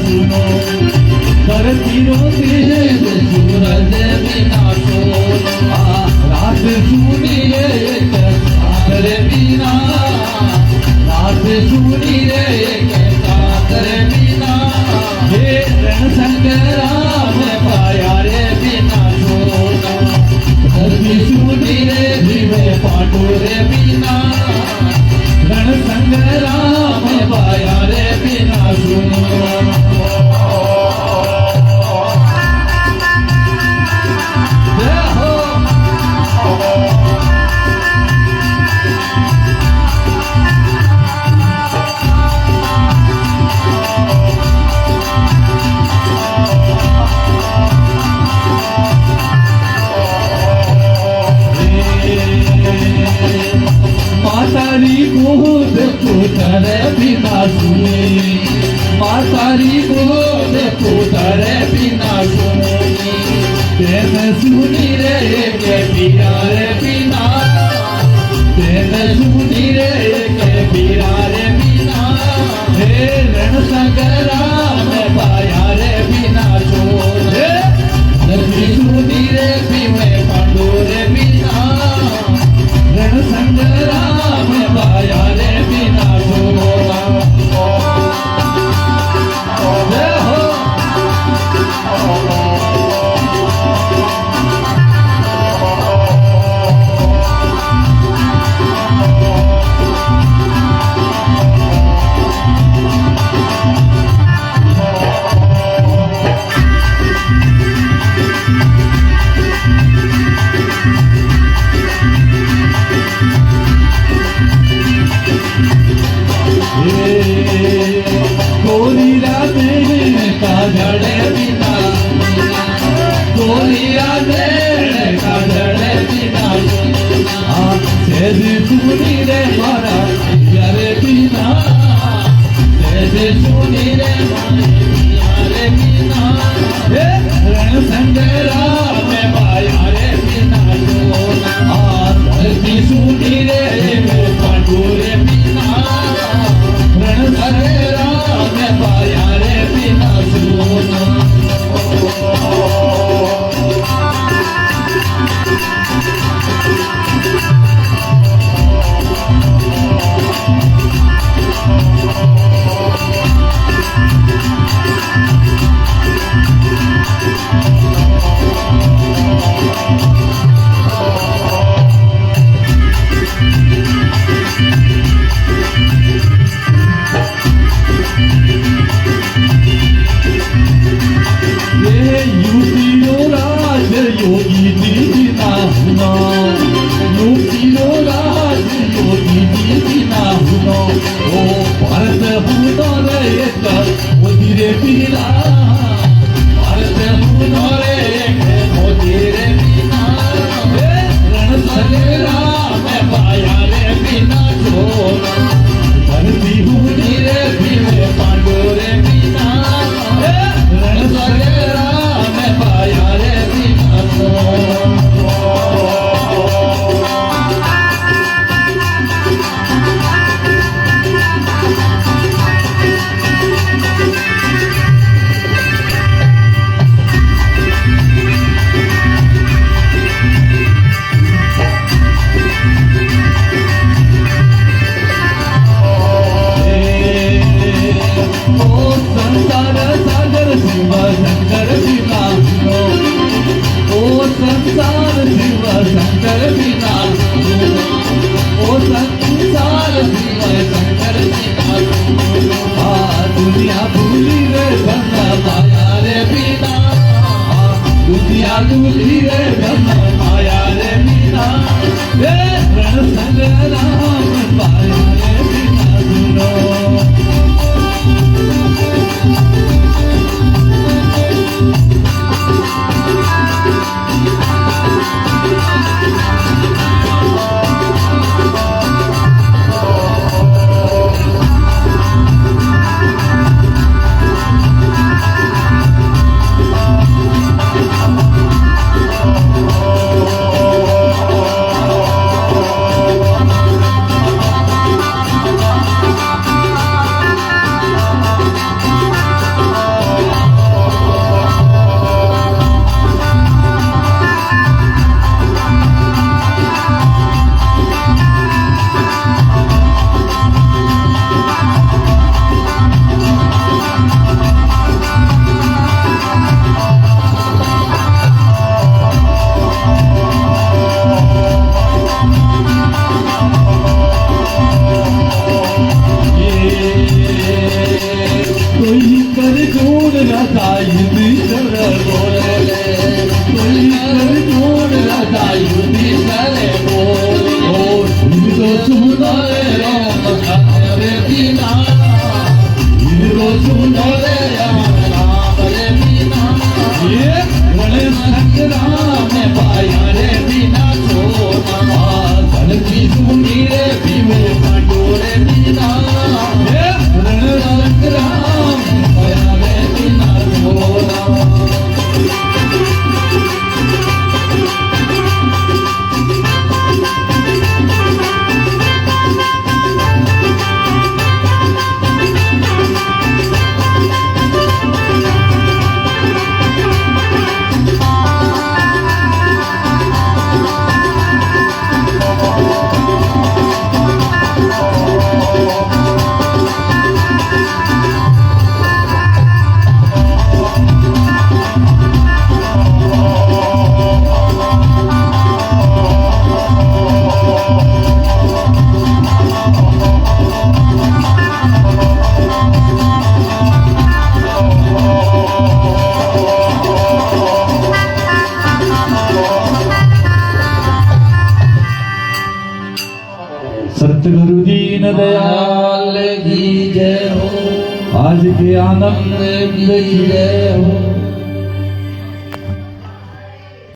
सुनो धरती रोती है सूरज बिना सोना रात सुनी रे चांद बिना रात सुनी रे चांद बिना हे रण संग्राम पाया रे बिना सोना धरती सुनी रे जीवे पाटो रे बिना रण संग्राम पाया रे बिना सोना मातारी गोद पुतर बिना सुनी मातारी गोद पुतर बिना सुनी तेन सुनी रे के पीरा रे बिना तेन सुनी रे के पीरा रे बिना हे रण संग्राम पाया रे बिना छोड़े नदी सुनी रे पीवे पांडु रे बिना रण संग्राम पाया रे बिना सोना गोली राधे काजड़े बिना गोली राधे काजड़े बिना सेज सुनी रे मारा यारे बिना सेज सुनी रे यारे बिना रण संग्राम पाया रे बिना सोना धरती सुनी रे पांडु रे बिना रण संग्राम पाया रे बिना सोना योगी दीदी ना हुना योगी राज योगी दीदी ना हुना ओ भारत हुना रे वो धीरे पीला भारत हुना रे वो धीरे पीला रण संग्राम पाया रे बिना सोना धरती हुनी रे भीमे पांडु रे बिना रण संग्राम पाया रे बिना राजा युधिष्ठिर बोले कोई कर कौन राजा युधिष्ठिर बोले ओ तो सुनो रे राम रे बिना तो सुनो रे राम रे बिना ये बड़े संग्राम में पाया रे बिना सोना धन की सुनी रे पीवे पांडु रे बिना ये बड़े संग्राम पाया रे बिना सोना सतगुरु दीन दयाल की जय हो आज के आनंद की जय हो।